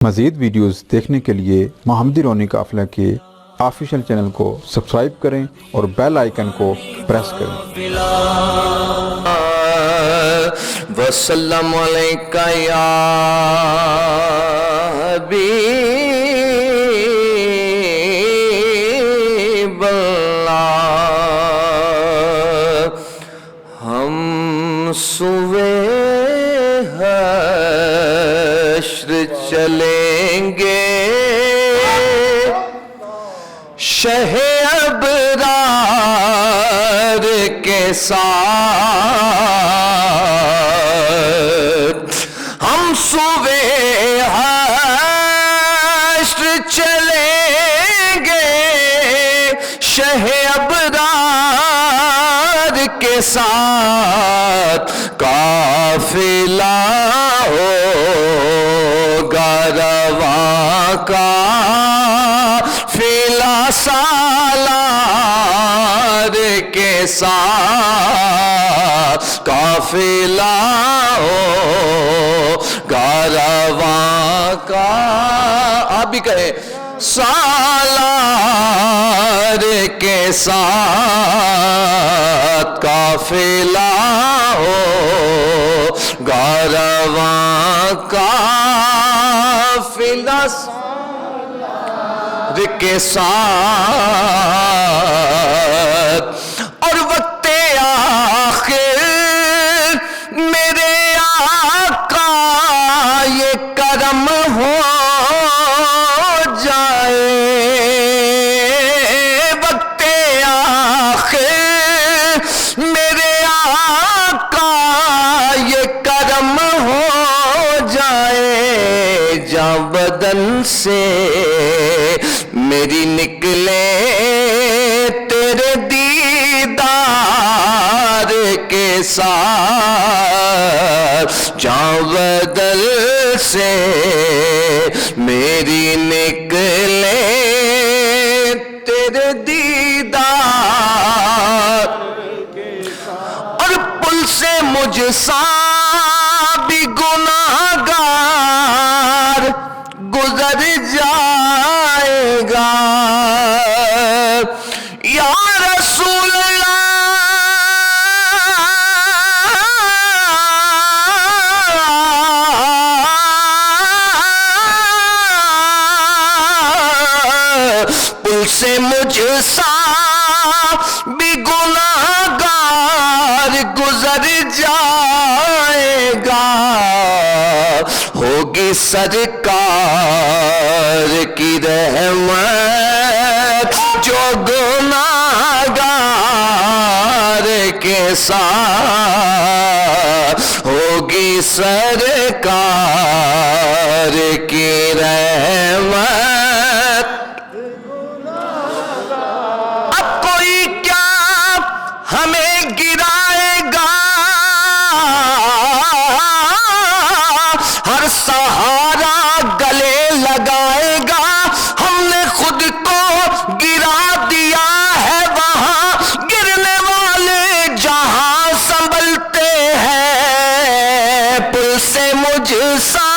मज़ीद वीडियोस देखने के लिए मोहम्मदी रोनी काफ़िला के ऑफिशियल चैनल को सब्सक्राइब करें और बेल आइकन को प्रेस करें। वसल्लम अलैका या हबीबल्लाह। हम सुबह हश्र चलेंगे शहे अबरार के साथ। हम सुबह हश्र चलेंगे शहे अबरार के साथ। काफिला होगा रवा का फिला सालार के साथ। काफिला होगा रवा का, आप भी कहे सालार के साथ। काफिला होगा रवा का फिला के साथ। और वक्ते आखिर मेरे आका ये करम हो जाए। वक्ते आखिर मेरे आका ये करम हो जाए। जा बदन से मेरी निकले तेरे दीदार के साथ। जां बदल से मेरी निकले तेरे दीदार और पुल से मुझसा भी गुनाहगार गुजर जाएगा। या रसूल पुल से मुझसा भी गुनाहगार गुजर जाएगा। होगी सरकार की रहमत जो गुनाहगार के साथ। होगी सरकार की रहमत। अब कोई क्या हमें गिराएगा, हर सहारा गले लगाएगा। हमने खुद को गिरा दिया है वहां, गिरने वाले जहां संभलते हैं। पुल से मुझसा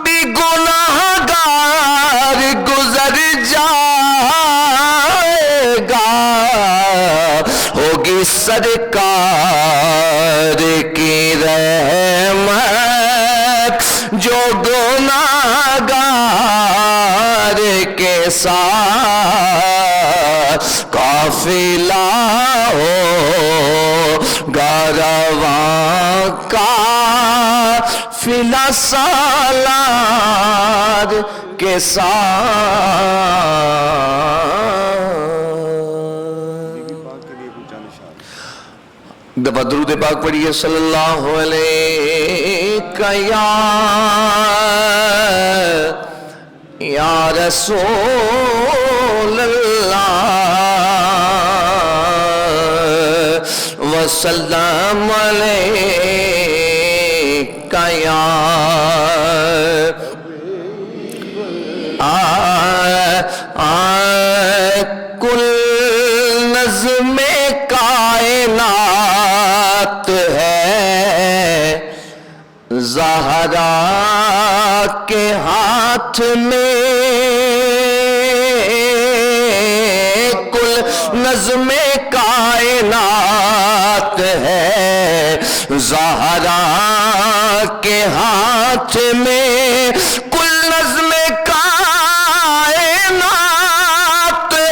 भी गुनाहगार गुजर जाएगा। होगी सरकार की रहमत जो गुनाहगार के साथ। काफिला होगा रवा का फिला सालार के साथ। दरूद पाक पढ़िए सल्लल्लाहु अलैहि या रसूल अल्लाह वसल्लम अलैका या कुल नज़्मे कायनात है ज़हरा के हाथ में कुल नज़्मे कायनात है, ज़हरा के हाथ में कुल नज़्मे कायनात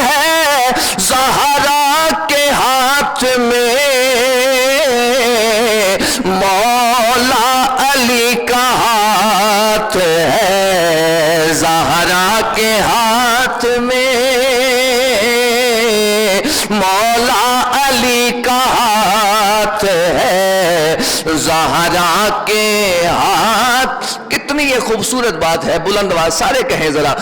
है, ज़हरा के हाथ में मौला अली का हाथ है, ज़हरा के हाथ में मौला अली का हाथ है, ज़हरा के हाथ। कितनी ये खूबसूरत बात है, बुलंद आवाज सारे कहें जरा,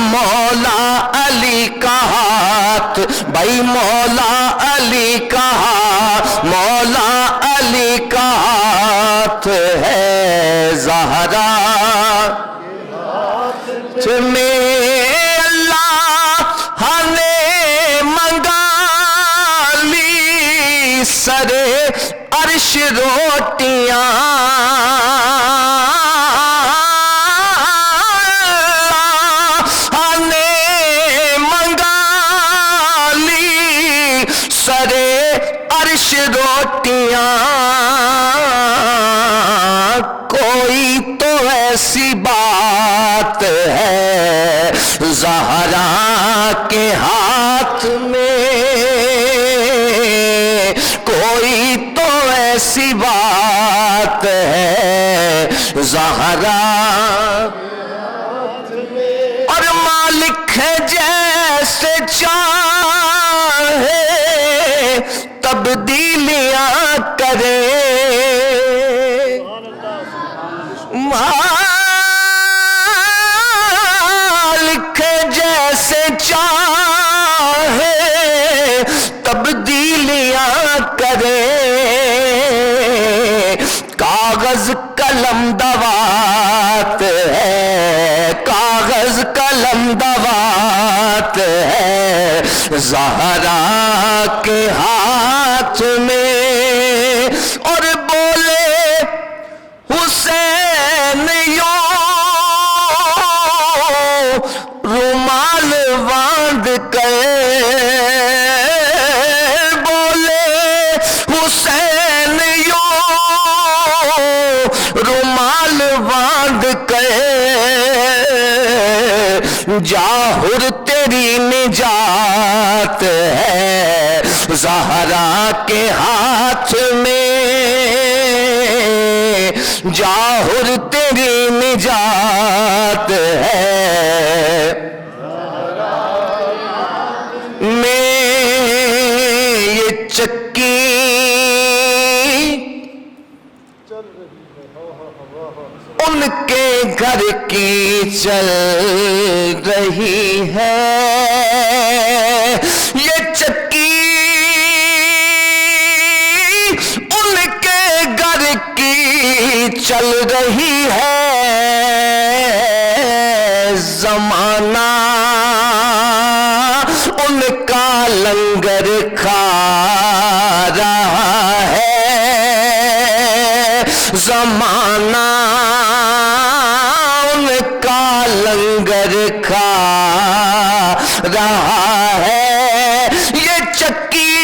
मौला अली का हाथ, भाई मौला अली का हाथ, मौला अली का हाथ है, ज़हरा में अल्लाह ने मंगा ली सरे अर्श रोटियां, अल्लाह ने मंगा ली सरे अर्श रोटियां, कोई तो ऐसी बात है ज़हरा के हाथ में, कोई तो ऐसी बात है ज़हरा, और मालिक है जैसे चाहे तब्दीलियां करे, मालिक जैसे चाहे तब्दीलियां करे, कागज कलम दवात है, कागज कलम दवात है, ज़हरा के हाथ में, और बोले हुसैन यो रुमाल बांध कर, बोले हुसैन यो रुमाल बांध कर, जाहुर तेरी निजात है, ज़हरा के हाथ में जाहुर तेरी निजात है, में ये चक्की उनके घर की चल रही है, ये चक्की उनके घर की चल रही है, जमाना उनका लंगर खा रहा है, जमाना उनका लंगर खा रहा है, ये चक्की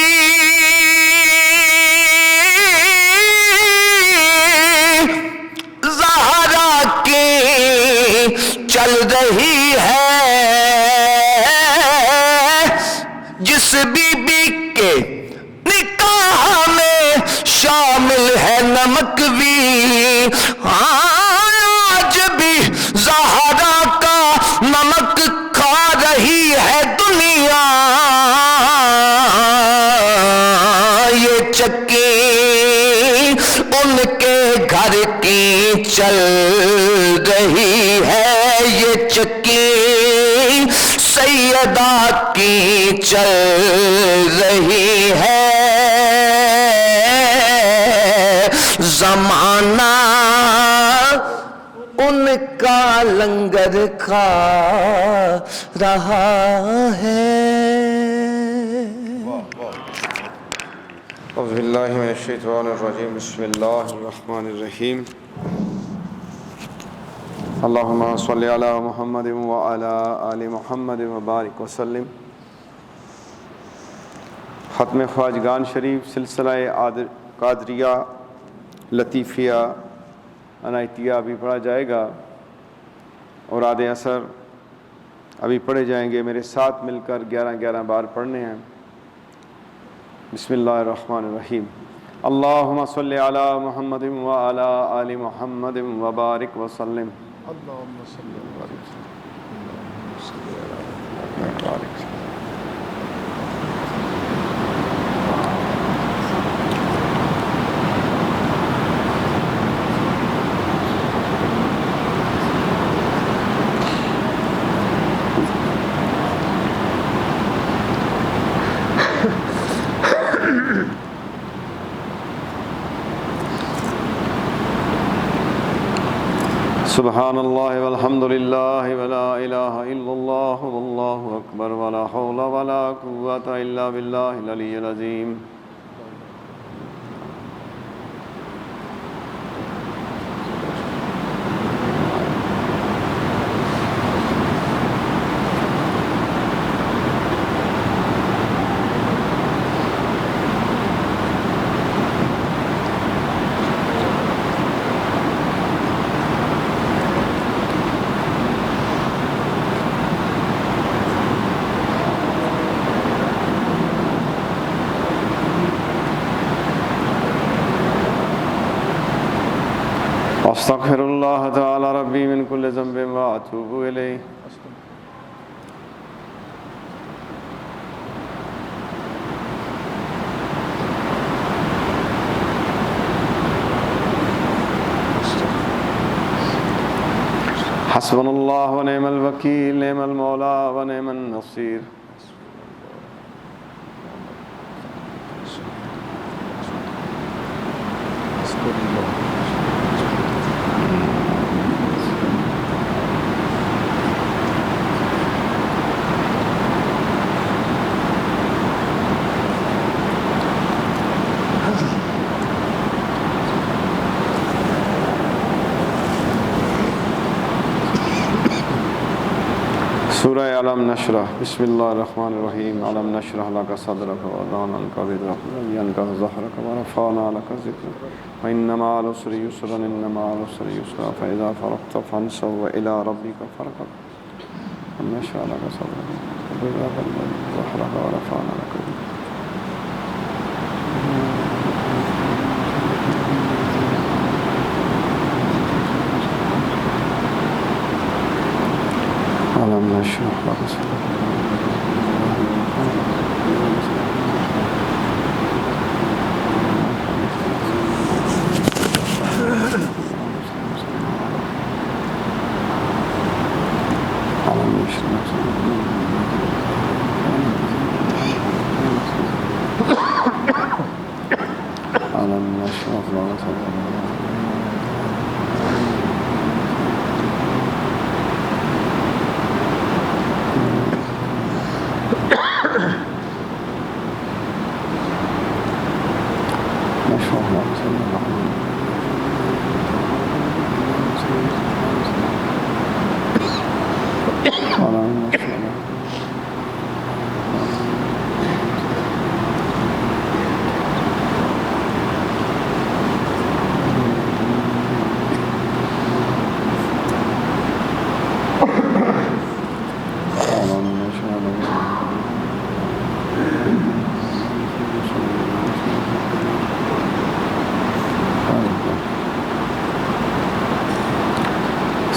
ज़हरा की चल रही है, जिस बीबी के निकाह में शामिल है नमक भी, आज भी ज़हरा का नमक खा रही है दुनिया, ये चक्की उनके घर की चल रही है, ये चक्की सैयदा की चल रही है, जमाना उनका लंगर खा रहा है। औज़ुबिल्लाहि मिनश्शैतानिर्रजीम, बिस्मिल्लाहिर्रहमानिर्रहीम। अल्लाहुम्मा सल्लि अला मुहम्मद व अला आलि मुहम्मद व बारिक वसल्लिम। ख़त्म ख्वाजगान शरीफ सिलसिला कादरिया लतीफ़िया अनायतिया अभी पढ़ा जाएगा और आधे असर अभी पढ़े जाएंगे। मेरे साथ मिलकर 11-11 बार पढ़ने हैं। बिस्मिल्लाहिर्रहमानिर्रहीम। अल्लाहुम्मा सल्लि अला मुहम्मद व अला आलि मुहम्मद व बारिक वसल्लिम। अल्लाहुम्मा सल्लि अला मुहम्मद। सुब्हानल्लाहि वल्हम्दुलिल्लाहि वला इलाहा इल्लल्लाहु वल्लाहु अकबर वला हौला वला कुव्वता इल्ला बिल्लाहिल अलिय्यिल अज़ीम। अस्तग़फिरुल्लाह तआला रब्बी मिन कुल्लि ज़ंबिन व अतूबु इलैहि। हस्बुनल्लाहु व निअमल वकील निअमल मौला व निअमन नसीर। सूरह अलम नशरह। बिस्मिल्लाहिर्रहमानिर्रहीम। अलम नशरह लका सदरक व वदअना अन्का विज़रक वयंका ज़हरक व रफ़अना लका ज़िक्रक व इन्ना मअल उसरि युस्रन इन्ना मअल उसरि युस्रा फ़इज़ा फ़रग़्त फ़ंसब व इला रब्बिका फ़रग़ब। अलम नशरह लका सदरक व वदअना ज़हरक व रफ़अना लका ज़िक्रक। अलम नशरह लका सदरक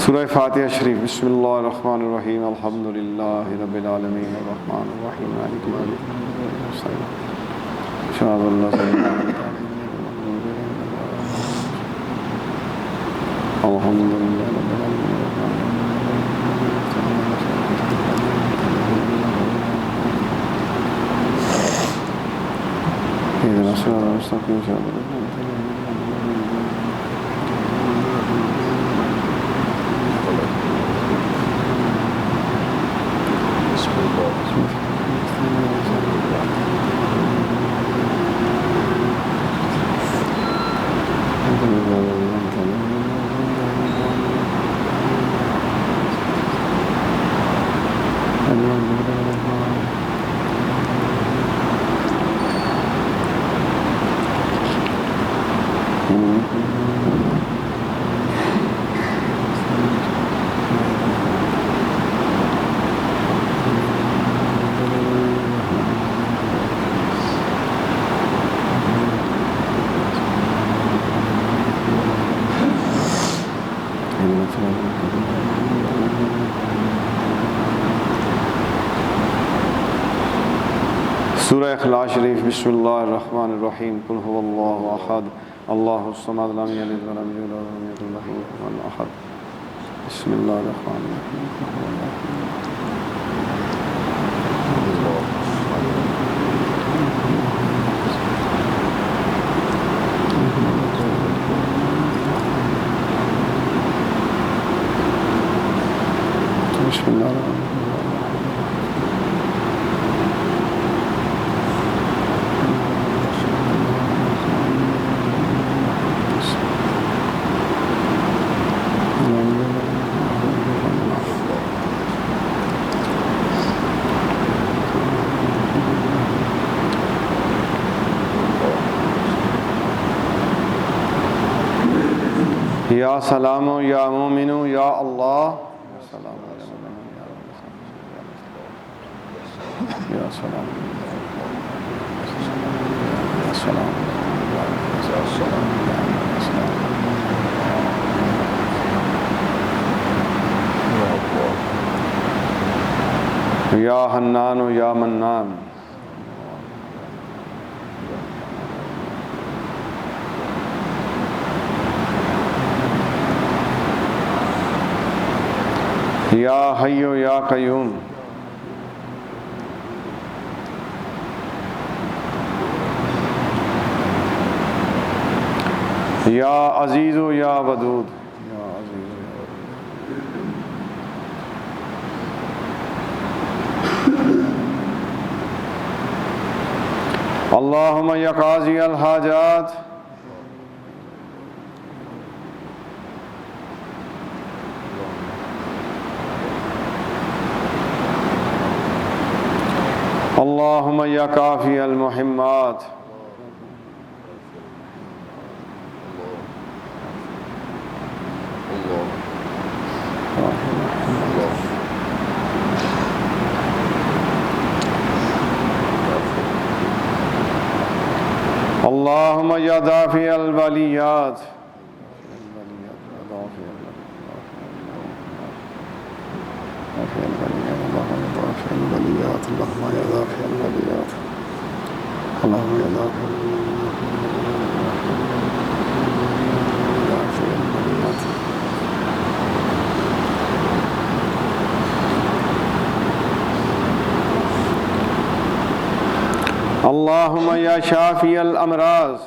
सूरह फातिहा शरीफ। बिस्मिल्लाहिर्रहमानिर्रहीम। अल्हम्दुलिल्लाहि रब्बिल आलमीन अर्रहमानिर्रहीम मालिकि यौमिद्दीन। अल्हम्दुलिल्लाहि रब्बिल आलमीन। इहदिना सिरातल मुस्तक़ीम। सूरह इखलास शरीफ बिस्मिल्लाहिर्रहमानिर्रहीम कुल हुवल्लाहु अहद अल्लाहुस समद लम यलिद वलम यूलद वलम यकुल लहु कुफुवन अहद बिस्मिल्लाहिर्रहमानिर्रहीम या सलामो या मोमिनो या अल्लाह या सलाम या हन्नान या मन्नान या हय्यो या कय्यूम या अजीज़ो या वदूद अल्लाहुम्मा या काज़ी अल हाजात अल्लाहुम्मा या काफ़ी अल मुहिम्मात अल्लाहुम्मा या दाफ़ी अल बलियात अल्लाहुम्मा या शाफ़ी अल अमराज़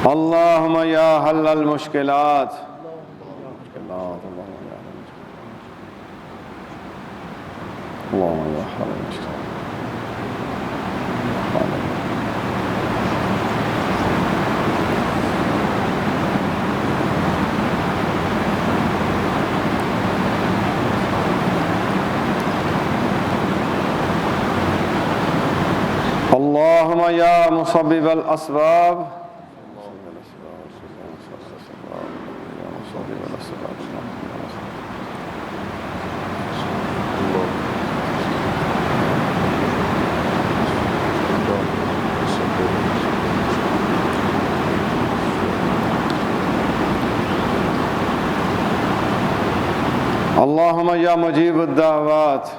अल्लाहुम्मा या हल्लल मुश्किलात अल्लाहुम्मा या मुसब्बिबल अस्बाब अल्लाहुम्मा या मुजीबुद दावात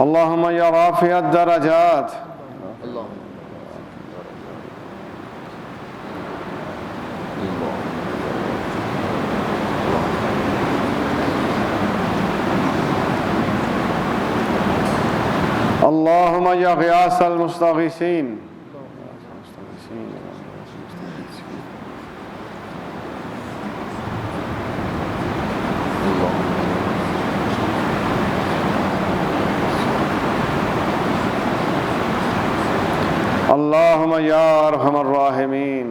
अल्लाहुम्मा या राफ़िअद दरजात अल्लाहुम्मा या ग़ियासल मुस्तग़ीसीन अल्लाहुम्मा या अरहमर राहिमीन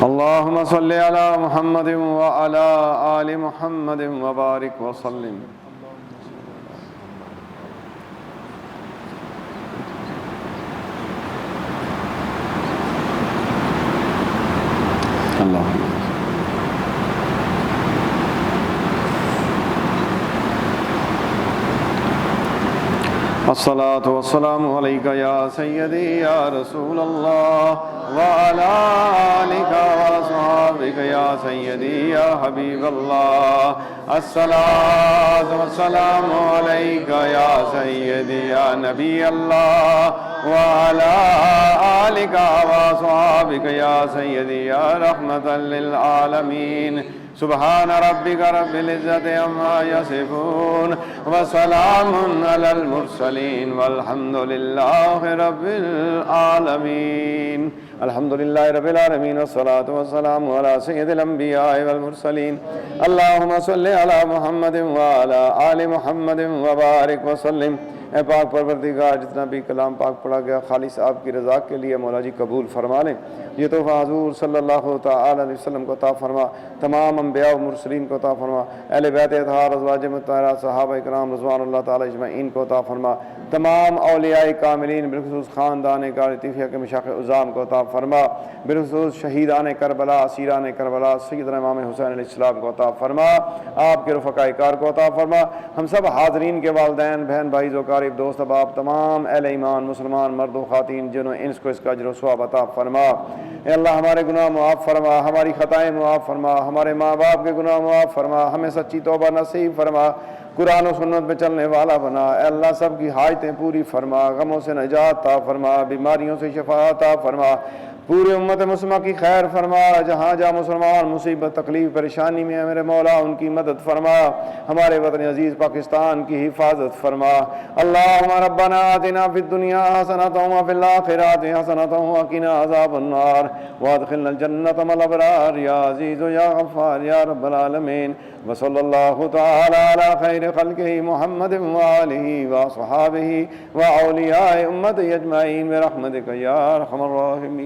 अल्लाहुम्मा सल्लि अला मुहम्मदिन व अला आलि मुहम्मदिन व बारिक व सल्लिम। अस्सलातु वस्सलामु अलैका या सय्यदी या रसूल अल्लाह व अला आलिका व अस्हाबिका या सय्यदी या हबीब अल्लाह। अस्सलातु वस्सलामु अलैका या सय्यदी या नबी अल्लाह व अला आलिका व अस्हाबिका या सय्यदी या रहमतल लिल आलमीन। सुब्हान रब्बिका रब्बिल इज्जति अम्मा यसिफून व सलामुन अलल मुरसलीन वल्हम्दुलिल्लाहि रब्बिल आलमीन। अल्हम्दुलिल्लाहि रब्बिल आलमीन वस्सलातु वस्सलामु अला सय्यिदिल अंबिया'i वल मुरसलीन। अल्लाहुम्मा सल्लि अला मुहम्मदिन व अला आलि मुहम्मदिन व बारिक व सल्लिम। ए पाक परवरदिगार, जितना भी कलाम पाक पढ़ा गया खालिस आपकी रज़ा के लिए मौला जी कबूल फरमा लें। ये तोहफ़ा हुज़ूर सल्लल्लाहु तआला अलैहि वसल्लम को अता फरमा, तमाम अंबिया व मुरसलीन को अता फरमा, अहले बैत अतहार अज़वाज मुत्तहरात सहाबा इकराम रज़वानुल्लाह ताला अजमईन को अता फरमा, तमाम औलियाए कामिलीन बिलखुसूस ख़ानदान कार लतीफ़िया के मशाइख़ उज़्ज़ाम को अता फरमा, बिलखुसूस शहीदान करबला असीरान करबला सय्यदना इमाम हुसैन अलैहिस्सलाम को अता फरमा, आपके रफ़क़ाए कार को अता फरमा। हम सब हाज़रीन के वालिदैन बहन भाई ज़ोकारिब दोस्त अहबाब तमाम अहले ईमान मुसलमान मर्द व ख़ातीन जिन्होंने इनको इसका अजर व सवाब अता फरमा। ए अल्लाह हमारे गुनाह मुआफ़ फरमा, हमारी ख़ताएँ मुआफ़ फरमा, हमारे माँ बाप के गुनाह मुआफ़ फरमा, हमें सच्ची तौबा नसीब फरमा, कुरान और सुन्नत पे चलने वाला बना। ए अल्लाह सब की हाजतें पूरी फरमा, गमों से निजात ता फरमा, बीमारियों से शिफा ता फरमा, पूरी उम्मत मुस्लिमा की खैर फरमा। जहाँ जहाँ मुसलमान मुसीबत तकलीफ परेशानी में है मेरे मौला उनकी मदद फरमा, हमारे वतन अजीज़ पाकिस्तान की हिफाजत फरमा। अल्लाहुम्मा रब्बना आतिना फिद दुनिया हसनतन व फिल आखिरति हसनतन व क़िना अज़ाबन्नार व अदखिलनल जन्नत मअल अबरार या अज़ीज़ या गफ़्फ़ार या रब्बल आलमीन। व सल्लल्लाहु तआला अला खैरि ख़ल्क़िही मुहम्मदिन व आलिही व अस्हाबिही व औलियाए उम्मति अजमईन बिरहमतिका या अरहमर राहिमीन।